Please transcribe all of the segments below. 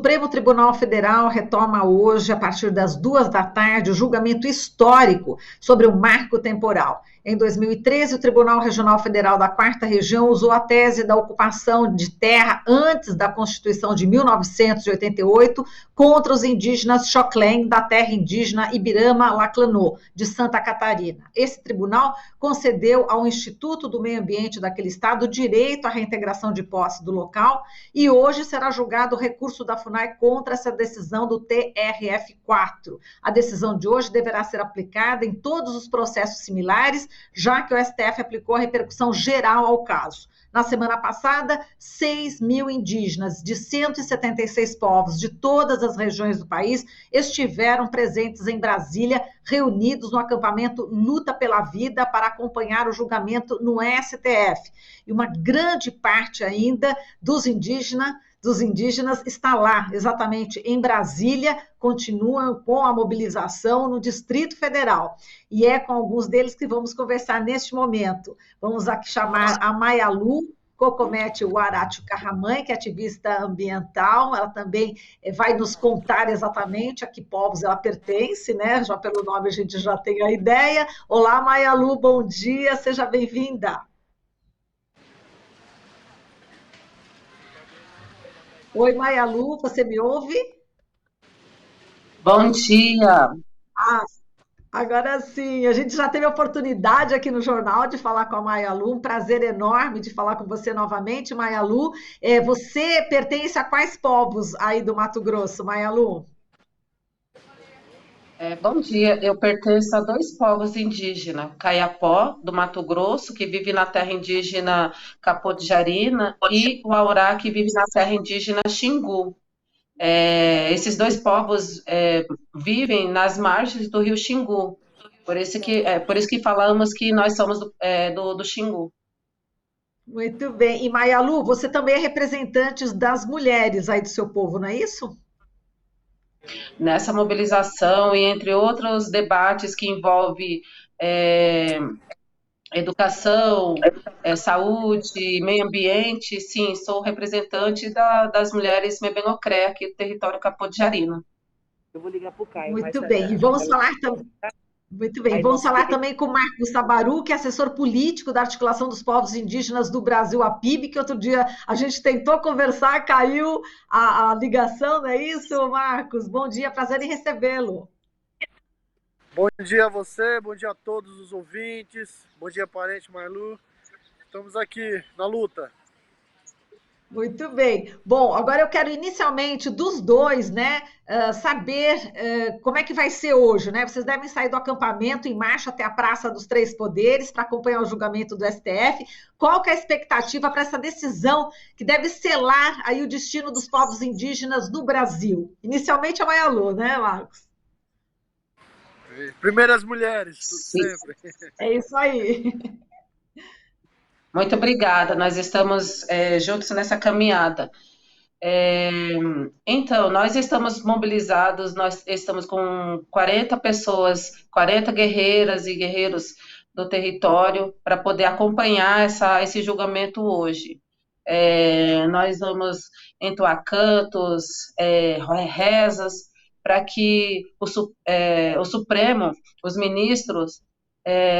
Supremo Tribunal Federal retoma hoje, a partir das 14h, o julgamento histórico sobre o marco temporal. Em 2013, o Tribunal Regional Federal da 4ª Região usou a tese da ocupação de terra antes da Constituição de 1988 contra os indígenas Xoclen, da terra indígena Ibirama-Laclanô, de Santa Catarina. Esse tribunal concedeu ao Instituto do Meio Ambiente daquele estado o direito à reintegração de posse do local e hoje será julgado o recurso da FUNAI contra essa decisão do TRF4. A decisão de hoje deverá ser aplicada em todos os processos similares, já que o STF aplicou a repercussão geral ao caso. Na semana passada, 6.000 indígenas de 176 povos de todas as regiões do país estiveram presentes em Brasília, reunidos no acampamento Luta pela Vida para acompanhar o julgamento no STF. E uma grande parte ainda dos indígenas está lá, exatamente em Brasília, continuam com a mobilização no Distrito Federal. E é com alguns deles que vamos conversar neste momento. Vamos aqui chamar a Mayalu Cocomete Warati Carramãe, que é ativista ambiental. Ela também vai nos contar exatamente a que povos ela pertence, né? Já pelo nome a gente já tem a ideia. Olá, Mayalu, bom dia, seja bem-vinda. Oi, Mayalu, você me ouve? Bom dia. Agora sim, a gente já teve a oportunidade aqui no jornal de falar com a Mayalu, um prazer enorme de falar com você novamente, Mayalu. Você pertence a quais povos aí do Mato Grosso, Mayalu? Bom dia. Eu pertenço a dois povos indígenas, Caiapó, do Mato Grosso, que vive na terra indígena Capodiarina, e o Aurá, que vive na terra indígena Xingu. Esses dois povos vivem nas margens do rio Xingu, por isso que falamos que nós somos do Xingu. Muito bem. E Mayalu, você também é representante das mulheres aí do seu povo, não é isso? Nessa mobilização e entre outros debates que envolvem educação, saúde, meio ambiente, sim, sou representante das mulheres Mebenocré aqui do território Capodiarina. Eu vou ligar para o Caio. Muito bem, e vamos falar também. Muito bem, vamos falar também com o Marcos Sabaru, que é assessor político da Articulação dos Povos Indígenas do Brasil, a PIB, que outro dia a gente tentou conversar, caiu a ligação, não é isso, Marcos? Bom dia, prazer em recebê-lo. Bom dia a você, bom dia a todos os ouvintes, bom dia, parente Mayalu. Estamos aqui na luta. Muito bem. Bom, agora eu quero inicialmente dos dois, né, saber como é que vai ser hoje, né? Vocês devem sair do acampamento em marcha até a Praça dos Três Poderes para acompanhar o julgamento do STF. Qual que é a expectativa para essa decisão que deve selar aí o destino dos povos indígenas no Brasil? Inicialmente a Mayalu, né, Marcos? Primeiras mulheres, Sim. sempre. É isso aí. Muito obrigada, nós estamos juntos nessa caminhada. Então, nós estamos mobilizados, nós estamos com 40 pessoas, 40 guerreiras e guerreiros do território para poder acompanhar esse julgamento hoje. Nós vamos entoar cantos, rezas, para que o Supremo, os ministros,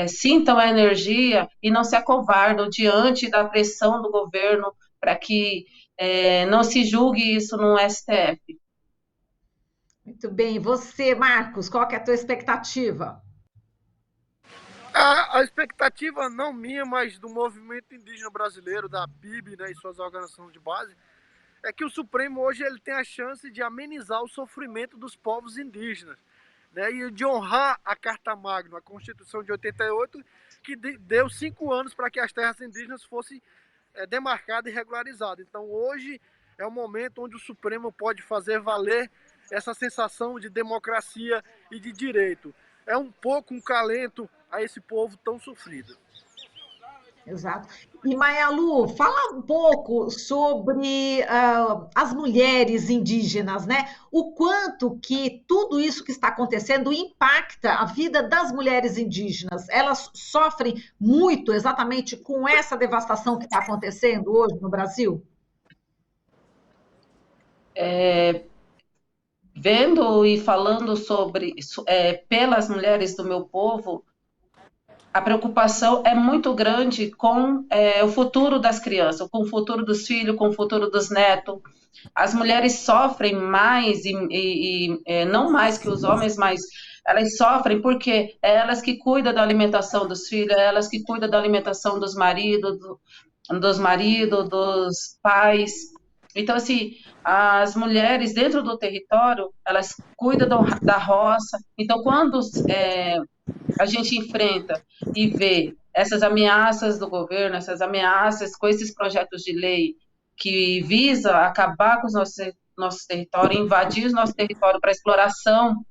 sintam a energia e não se acovardam diante da pressão do governo para que não se julgue isso no STF. Muito bem. E você, Marcos, qual que é a tua expectativa? A expectativa não minha, mas do movimento indígena brasileiro, da PIB, né, e suas organizações de base, é que o Supremo hoje ele tem a chance de amenizar o sofrimento dos povos indígenas, né, e de honrar a Carta Magna, a Constituição de 88, que deu 5 anos para que as terras indígenas fossem demarcadas e regularizadas. Então hoje é o momento onde o Supremo pode fazer valer essa sensação de democracia e de direito. É um pouco um calento a esse povo tão sofrido. Exato. E Mayalu, fala um pouco sobre as mulheres indígenas, né? O quanto que tudo isso que está acontecendo impacta a vida das mulheres indígenas. Elas sofrem muito exatamente com essa devastação que está acontecendo hoje no Brasil? vendo e falando sobre pelas mulheres do meu povo, a preocupação é muito grande com o futuro das crianças, com o futuro dos filhos, com o futuro dos netos. As mulheres sofrem mais, não mais que os homens, mas elas sofrem porque é elas que cuidam da alimentação dos filhos, é elas que cuidam da alimentação dos maridos, dos pais. Então, assim, as mulheres dentro do território, elas cuidam da roça. Então, quando a gente enfrenta e vê essas ameaças do governo, essas ameaças com esses projetos de lei que visa acabar com os nossos territórios, invadir os nossos territórios para exploração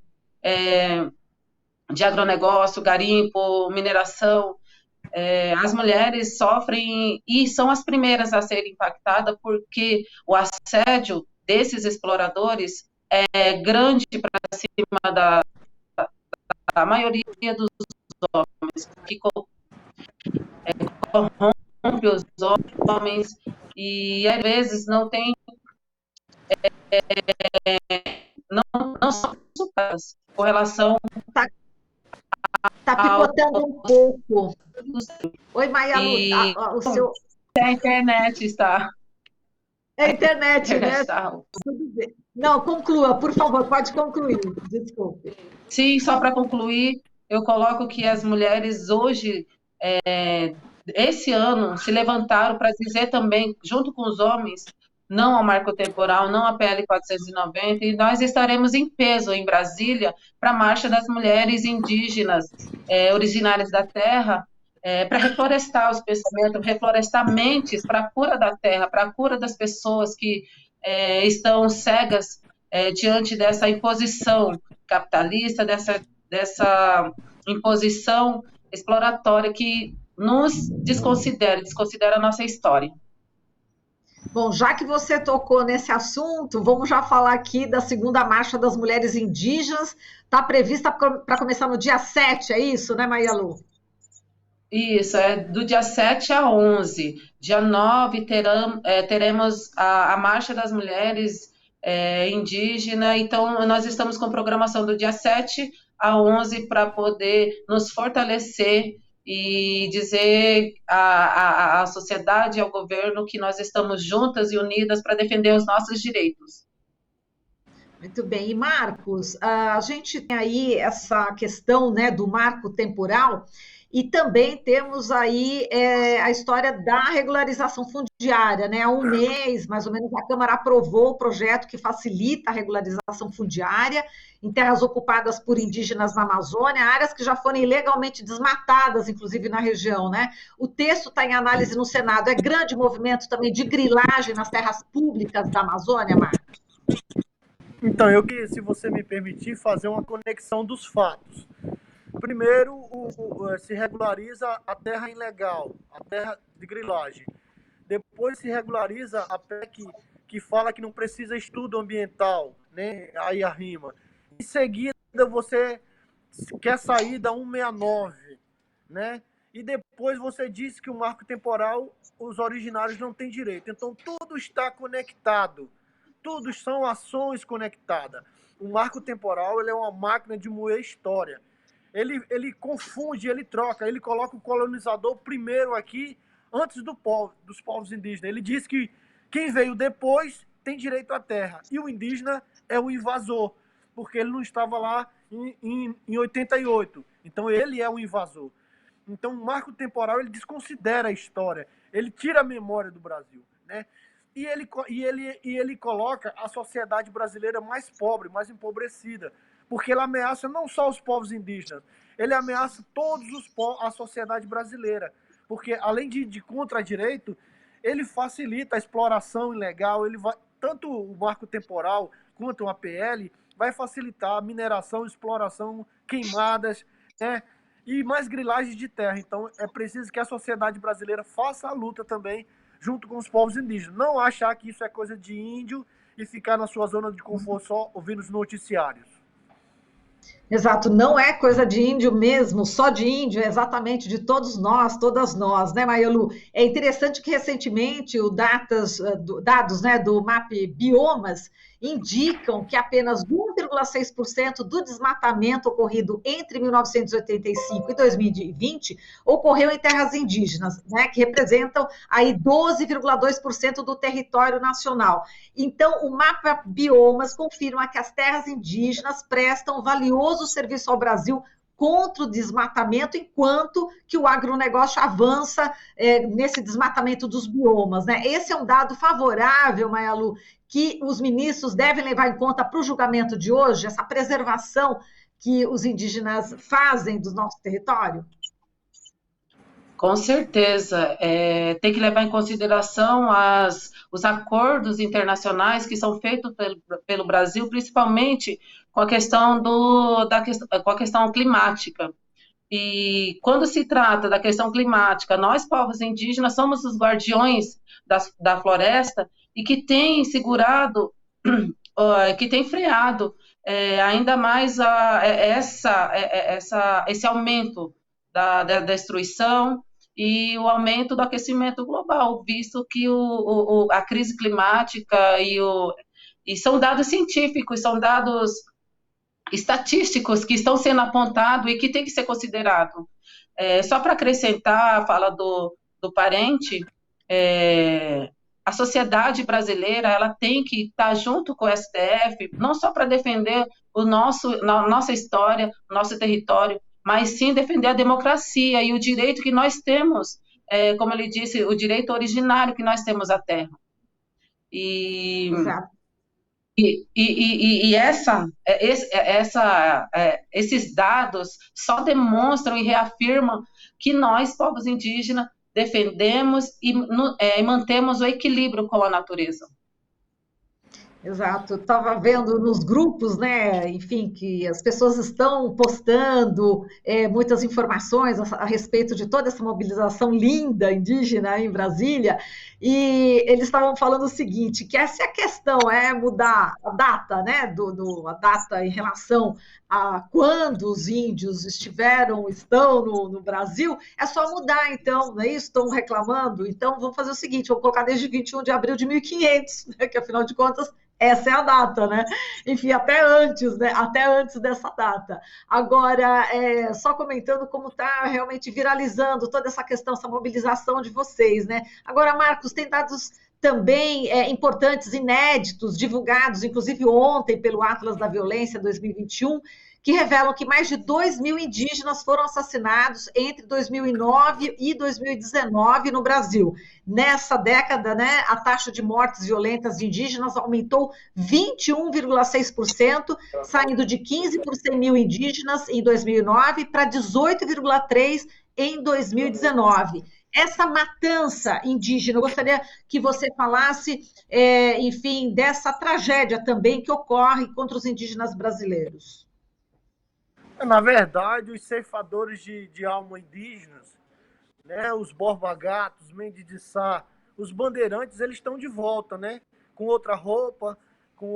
de agronegócio, garimpo, mineração, as mulheres sofrem e são as primeiras a serem impactadas porque o assédio desses exploradores é grande para cima da maioria dos homens, que corrompe os homens e às vezes não tem, não são resultados com relação Tá picotando um pouco. Oi, Maialu, e o seu... a internet está... É a internet, né? Está... Tudo bem. Não, conclua, por favor, pode concluir, desculpe. Sim, só para concluir, eu coloco que as mulheres hoje, esse ano, se levantaram para dizer também, junto com os homens, não ao marco temporal, não à PL 490, e nós estaremos em peso em Brasília para a Marcha das Mulheres Indígenas originárias da terra, para reflorestar os pensamentos, reflorestar mentes para a cura da terra, para a cura das pessoas que estão cegas diante dessa imposição capitalista, dessa imposição exploratória que nos desconsidera a nossa história. Bom, já que você tocou nesse assunto, vamos já falar aqui da segunda Marcha das Mulheres Indígenas. Está prevista para começar no dia 7, é isso, né, Maialu? Isso, é do dia 7 a 11. Dia 9 teremos a Marcha das Mulheres Indígenas. Então, nós estamos com programação do dia 7 a 11 para poder nos fortalecer e dizer à sociedade e ao governo que nós estamos juntas e unidas para defender os nossos direitos. Muito bem. E, Marcos, a gente tem aí essa questão, né, do marco temporal e também temos aí a história da regularização fundiária, né? Há um mês, mais ou menos, a Câmara aprovou o projeto que facilita a regularização fundiária em terras ocupadas por indígenas na Amazônia, áreas que já foram ilegalmente desmatadas, inclusive na região, né? O texto está em análise no Senado. É grande movimento também de grilagem nas terras públicas da Amazônia, Marcos? Então, eu queria, se você me permitir, fazer uma conexão dos fatos. Primeiro, se regulariza a terra ilegal, a terra de grilagem. Depois se regulariza a PEC que fala que não precisa estudo ambiental, né? Aí a rima. Em seguida, você quer sair da 169, né? E depois você disse que o marco temporal, os originários não têm direito. Então, tudo está conectado. Tudo são ações conectadas. O marco temporal ele é uma máquina de moer história. Ele confunde, ele troca, ele coloca o colonizador primeiro aqui, antes dos povos indígenas. Ele diz que quem veio depois tem direito à terra. E o indígena é o invasor, porque ele não estava lá em 88. Então ele é o invasor. Então o marco temporal ele desconsidera a história, ele tira a memória do Brasil, né? E ele coloca a sociedade brasileira mais pobre, mais empobrecida, porque ele ameaça não só os povos indígenas, ele ameaça todos os povos, a sociedade brasileira, porque além de contra-direito, ele facilita a exploração ilegal, tanto o marco temporal quanto o APL vai facilitar a mineração, exploração, queimadas, né? E mais grilagem de terra. Então é preciso que a sociedade brasileira faça a luta também junto com os povos indígenas. Não achar que isso é coisa de índio e ficar na sua zona de conforto só ouvindo os noticiários. Exato, não é coisa de índio mesmo, só de índio, é exatamente de todos nós, todas nós, né, Maiolu? É interessante que recentemente dados, né, do MAP Biomas indicam que apenas 1,6% do desmatamento ocorrido entre 1985 e 2020 ocorreu em terras indígenas, né, que representam aí 12,2% do território nacional. Então, o mapa Biomas confirma que as terras indígenas prestam valioso serviço ao Brasil contra o desmatamento, enquanto que o agronegócio avança nesse desmatamento dos biomas. Né? Esse é um dado favorável, Mayalu, que os ministros devem levar em conta para o julgamento de hoje, essa preservação que os indígenas fazem do nosso território? Com certeza, tem que levar em consideração os acordos internacionais que são feitos pelo Brasil, principalmente com a questão com a questão climática. E quando se trata da questão climática, nós, povos indígenas, somos os guardiões da floresta e que tem segurado, que tem freado ainda mais esse aumento da destruição e o aumento do aquecimento global, visto que a crise climática e são dados científicos, são dados estatísticos que estão sendo apontados e que tem que ser considerado. Só para acrescentar a fala do parente, a sociedade brasileira ela tem que estar junto com o STF, não só para defender nossa história, nosso território, mas sim defender a democracia e o direito que nós temos, como ele disse, o direito originário que nós temos à terra. Exato. Esses dados só demonstram e reafirmam que nós, povos indígenas, defendemos e mantemos o equilíbrio com a natureza. Exato, estava vendo nos grupos, né, enfim, que as pessoas estão postando muitas informações a respeito de toda essa mobilização linda indígena em Brasília, e eles estavam falando o seguinte, que essa questão é mudar a data, né, a data em relação a quando os índios estão no Brasil, é só mudar, então, não é isso? Estão reclamando? Então, vamos fazer o seguinte, vamos colocar desde 21 de abril de 1500, né, que afinal de contas, essa é a data, né? Enfim, até antes, né? Até antes dessa data. Agora, só comentando como está realmente viralizando toda essa questão, essa mobilização de vocês, né? Agora, Marcos, tem dados também importantes, inéditos, divulgados, inclusive ontem, pelo Atlas da Violência 2021, que revelam que mais de 2.000 indígenas foram assassinados entre 2009 e 2019 no Brasil. Nessa década, né, a taxa de mortes violentas de indígenas aumentou 21,6%, saindo de 15 por 100 mil indígenas em 2009 para 18,3% em 2019. Essa matança indígena, eu gostaria que você falasse, enfim, dessa tragédia também que ocorre contra os indígenas brasileiros. Na verdade, os ceifadores de alma indígenas, né, os Borba-Gatos, Mendes de Sá, os bandeirantes, eles estão de volta, né, com outra roupa, com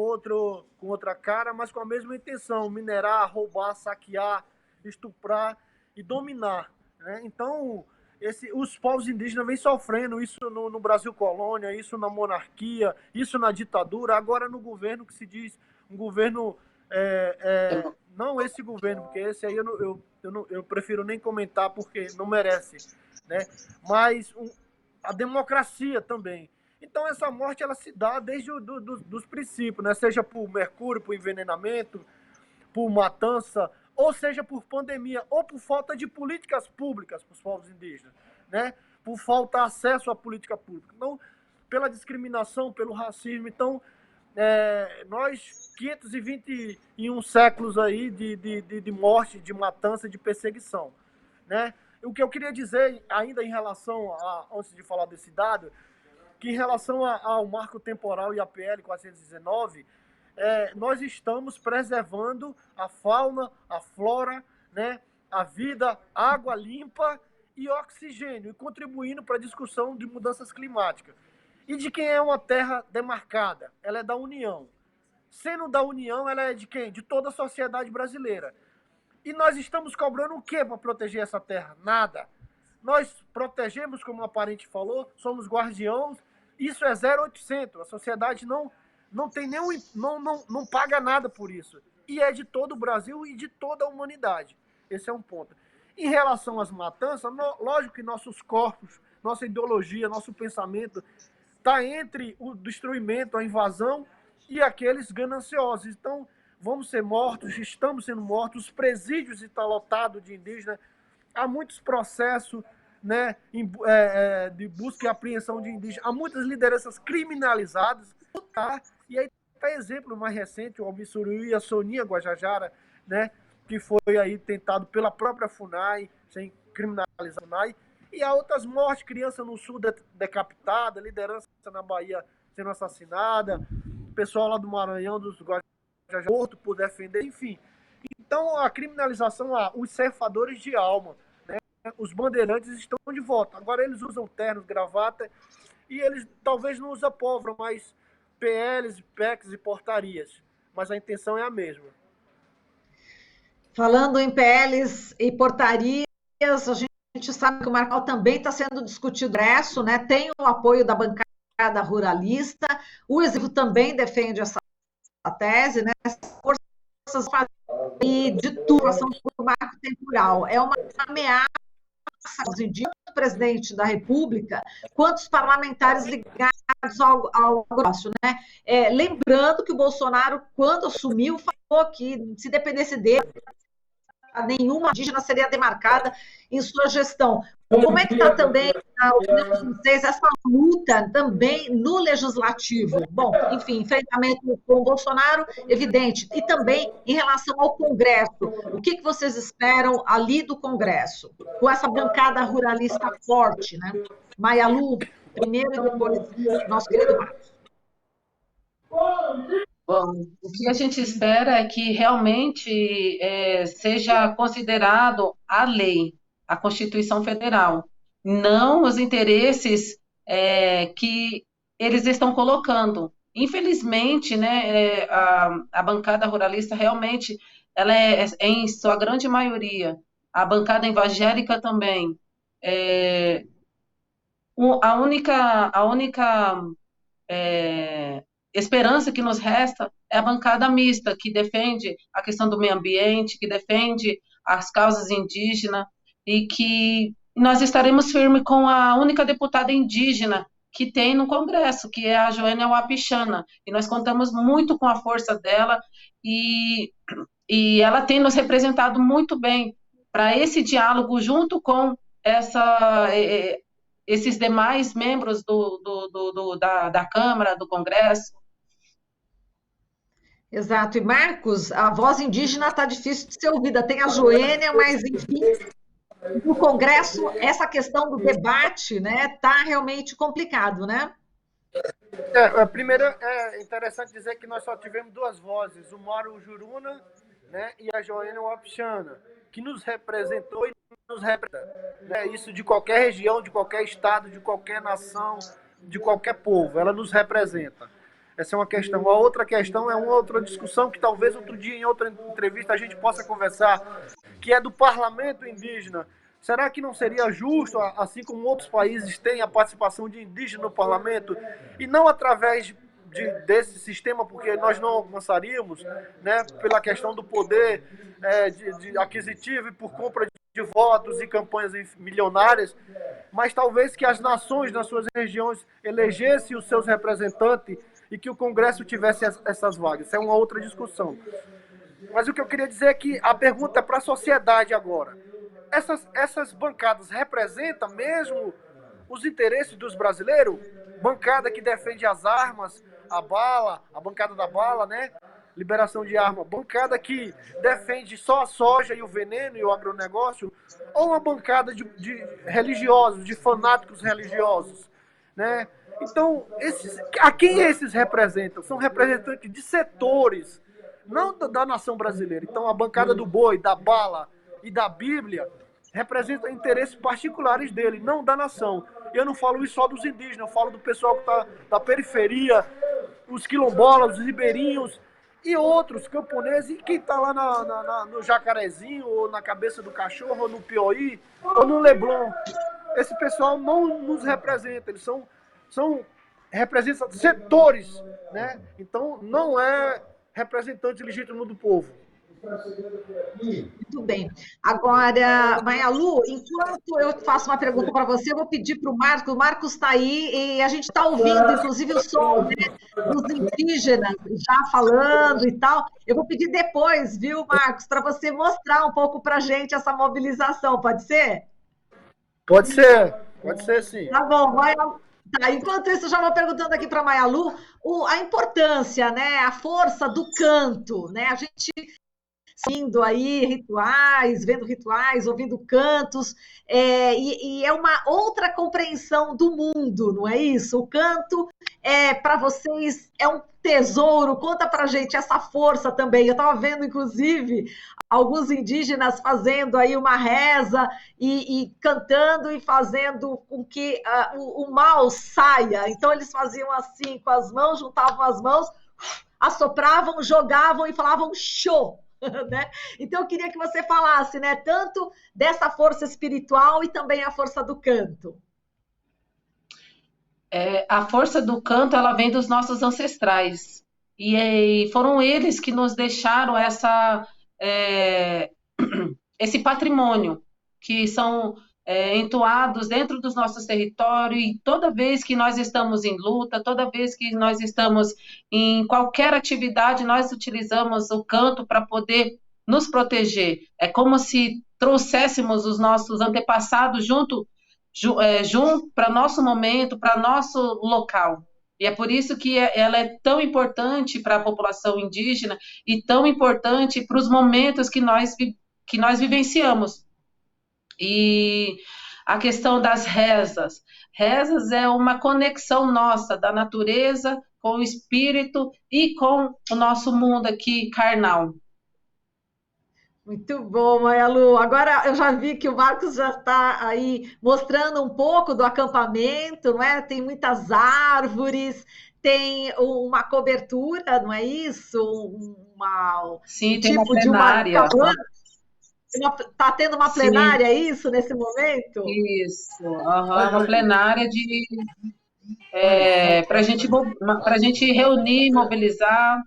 outra cara, mas com a mesma intenção, minerar, roubar, saquear, estuprar e dominar. Né? Então, os povos indígenas vêm sofrendo isso no Brasil colônia, isso na monarquia, isso na ditadura, agora no governo que se diz um governo... não esse governo, porque esse aí eu prefiro nem comentar porque não merece, né? Mas a democracia também. Então essa morte ela se dá desde dos princípios, né? Seja por mercúrio, por envenenamento, por matança, ou seja por pandemia, ou por falta de políticas públicas para os povos indígenas, né? Por falta de acesso à política pública. Então, pela discriminação, pelo racismo. Então, nós 521 séculos aí de morte, de matança, de perseguição, né? O que eu queria dizer ainda em relação antes de falar desse dado, que em relação ao marco temporal e a PL 419, nós estamos preservando a fauna, a flora, né? A vida, água limpa e oxigênio, e contribuindo para a discussão de mudanças climáticas. E de quem é uma terra demarcada? Ela é da União. Sendo da União, ela é de quem? De toda a sociedade brasileira. E nós estamos cobrando o quê para proteger essa terra? Nada. Nós protegemos, como a parente falou, somos guardiãos, isso é 0800. A sociedade não tem nenhum, não paga nada por isso. E é de todo o Brasil e de toda a humanidade. Esse é um ponto. Em relação às matanças, lógico que nossos corpos, nossa ideologia, nosso pensamento está entre o destruimento, a invasão e aqueles gananciosos. Então, vamos ser mortos, estamos sendo mortos, os presídios estão lotados de indígenas, há muitos processos, né, de busca e apreensão de indígenas, há muitas lideranças criminalizadas, tá? E aí está exemplo mais recente, o Almissuru e a Soninha Guajajara, né, que foi aí tentado pela própria FUNAI, sem criminalizar a FUNAI, e há outras mortes, criança no sul decapitada, liderança na Bahia sendo assassinada, pessoal lá do Maranhão, dos Guajajara, morto por defender, enfim. Então, a criminalização, os ceifadores de alma, né? Os bandeirantes estão de volta. Agora eles usam ternos, gravata, e eles talvez não usam pólvora, mas PLs, PECs e portarias. Mas a intenção é a mesma. Falando em PLs e portarias, a gente sabe que o Marcal também está sendo discutido ingresso, né? Tem o apoio da bancada ruralista, o Executivo também defende essa tese, né? As forças e de tudo do marco temporal. É uma ameaça aos indígenas, o presidente da República, quanto os parlamentares ligados ao negócio, né? Lembrando que o Bolsonaro, quando assumiu, falou que se dependesse dele, nenhuma indígena seria demarcada em sua gestão. Como é que está também, na opinião de vocês, essa luta também no legislativo? Bom, enfim, enfrentamento com o Bolsonaro, evidente, e também em relação ao Congresso. O que vocês esperam ali do Congresso? Com essa bancada ruralista forte, né? Maialu, primeiro e depois nosso querido Marcos. Bom, o que a gente espera é que realmente seja considerado a lei, a Constituição Federal, não os interesses que eles estão colocando. Infelizmente, né, a bancada ruralista realmente ela é em sua grande maioria, a bancada evangélica também. A única esperança que nos resta é a bancada mista, que defende a questão do meio ambiente, que defende as causas indígenas, e que nós estaremos firmes com a única deputada indígena que tem no Congresso, que é a Joênia Wapichana, e nós contamos muito com a força dela, e ela tem nos representado muito bem para esse diálogo junto com esses demais membros da Câmara, do Congresso. Exato. E, Marcos, a voz indígena está difícil de ser ouvida. Tem a Joênia, mas, enfim, no Congresso, essa questão do debate, né, está realmente complicado, né? Primeiro, é interessante dizer que nós só tivemos duas vozes, o Mauro Juruna, né, e a Joênia Wapichana, que nos representou e nos representa, né? Isso de qualquer região, de qualquer estado, de qualquer nação, de qualquer povo, ela nos representa. Essa é uma questão. A outra questão é uma outra discussão que talvez outro dia, em outra entrevista, a gente possa conversar, que é do parlamento indígena. Será que não seria justo, assim como outros países têm a participação de indígenas no parlamento, e não através desse sistema, porque nós não alcançaríamos, né, pela questão do poder de aquisitivo e por compra de votos e campanhas milionárias, mas talvez que as nações nas suas regiões elegessem os seus representantes e que o Congresso tivesse essas vagas. Isso é uma outra discussão. Mas o que eu queria dizer é que a pergunta é para a sociedade agora. Essas bancadas representam mesmo os interesses dos brasileiros? Bancada que defende as armas, a bala, a bancada da bala, né? Liberação de arma. Bancada que defende só a soja e o veneno e o agronegócio? Ou uma bancada de religiosos, de fanáticos religiosos, né? Então, a quem esses representam? São representantes de setores, não da nação brasileira. Então, a bancada do boi, da bala e da Bíblia representa interesses particulares dele, não da nação. Eu não falo isso só dos indígenas, eu falo do pessoal que está da periferia, os quilombolas, os ribeirinhos e outros camponeses, e quem está lá no Jacarezinho, ou na Cabeça do Cachorro, ou no Piauí, ou no Leblon, esse pessoal não nos representa, eles representam setores, né? Então não é representante legítimo do povo. Muito bem. Agora, Maialu, enquanto eu faço uma pergunta para você, eu vou pedir para o Marcos está aí e a gente está ouvindo, inclusive, o som, né, dos indígenas já falando e tal. Eu vou pedir depois, viu, Marcos, para você mostrar um pouco para a gente essa mobilização, pode ser? Pode ser sim. Tá bom, Maialu. Tá, enquanto isso, eu já vou perguntando aqui para a Maialu a importância, né, a força do canto, né? A gente indo aí rituais, vendo rituais, ouvindo cantos, e é uma outra compreensão do mundo, não é isso? O canto para vocês é um tesouro. Conta para gente essa força também. Eu estava vendo, inclusive, alguns indígenas fazendo aí uma reza e cantando e fazendo com que o mal saia. Então eles faziam assim com as mãos, juntavam as mãos, assopravam, jogavam e falavam show. Né? Então, eu queria que você falasse, né, tanto dessa força espiritual e também a força do canto. A força do canto, ela vem dos nossos ancestrais. E foram eles que nos deixaram esse patrimônio, que são entoados dentro dos nossos territórios, e toda vez que nós estamos em luta, toda vez que nós estamos em qualquer atividade, nós utilizamos o canto para poder nos proteger. É como se trouxéssemos os nossos antepassados junto para nosso momento, para nosso local. E é por isso que ela é tão importante para a população indígena e tão importante para os momentos que nós vivenciamos. E a questão das rezas. Rezas é uma conexão nossa da natureza com o espírito e com o nosso mundo aqui carnal. Muito bom, Maialu. Agora eu já vi que o Marcos já está aí mostrando um pouco do acampamento, não é? Tem muitas árvores, tem uma cobertura, não é isso? Sim, tem tipo uma plenária. Está tendo uma plenária, é isso, nesse momento? Isso, uma plenária para a gente reunir, mobilizar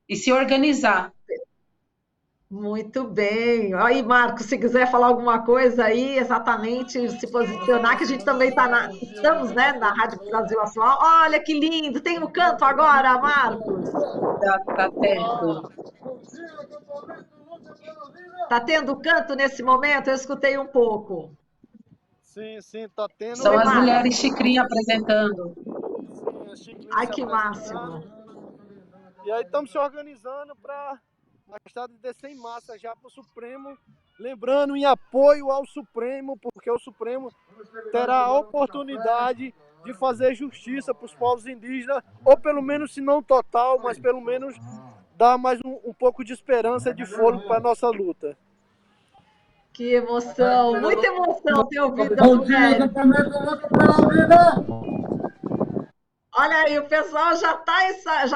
e se organizar. Muito bem. Aí, Marcos, se quiser falar alguma coisa aí, exatamente, se posicionar, que a gente também estamos, né, na Rádio Brasil Atual. Olha que lindo, tem um canto agora, Marcos. Tá tendo. Tá tendo canto nesse momento? Eu escutei um pouco. Sim, tá tendo. São as mulheres Xicrim apresentando. Sim, ai, que máximo. E aí estamos se organizando para a estrada descer em massa já para o Supremo, lembrando em apoio ao Supremo, porque o Supremo terá a oportunidade de fazer justiça para os povos indígenas, ou pelo menos, se não total, mas pelo menos dar mais um pouco de esperança e de fôlego para a nossa luta. Que emoção, muita emoção ter ouvido a mulher. Olha aí, o pessoal já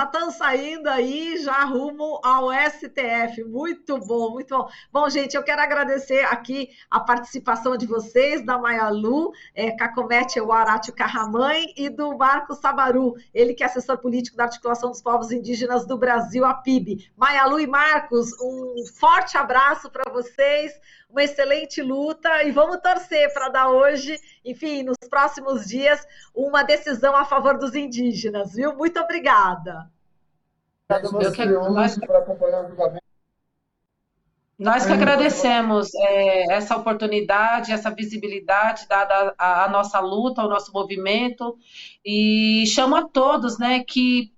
estão saindo aí, já rumo ao STF. Muito bom, muito bom. Bom, gente, eu quero agradecer aqui a participação de vocês, da Maialu, Cacomete Uaratio Carramãe e do Marcos Sabaru, ele que é assessor político da Articulação dos Povos Indígenas do Brasil, a PIB. Maialu e Marcos, um forte abraço para vocês, uma excelente luta e vamos torcer para dar hoje, enfim, nos próximos dias, uma decisão a favor dos indígenas, viu? Muito obrigada. Nós que agradecemos essa oportunidade, essa visibilidade dada à nossa luta, ao nosso movimento, e chamo a todos, né, que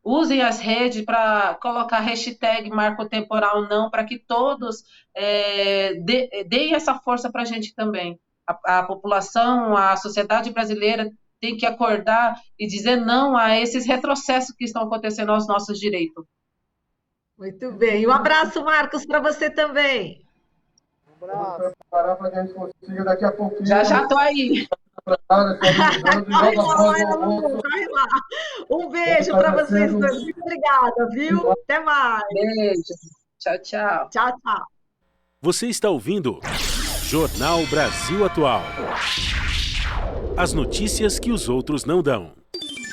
usem as redes para colocar hashtag Marco Temporal Não, para que todos deem essa força para a gente também. A população, a sociedade brasileira tem que acordar e dizer não a esses retrocessos que estão acontecendo aos nossos direitos. Muito bem. Um abraço, Marcos, para você também. Um abraço. Preparar para que a gente consiga daqui a pouquinho. Já estou aí. Corre lá. Um beijo para vocês dois. Muito obrigada, viu? Até mais. Beijo. Tchau, tchau. Tchau, tchau. Você está ouvindo Jornal Brasil Atual. As notícias que os outros não dão.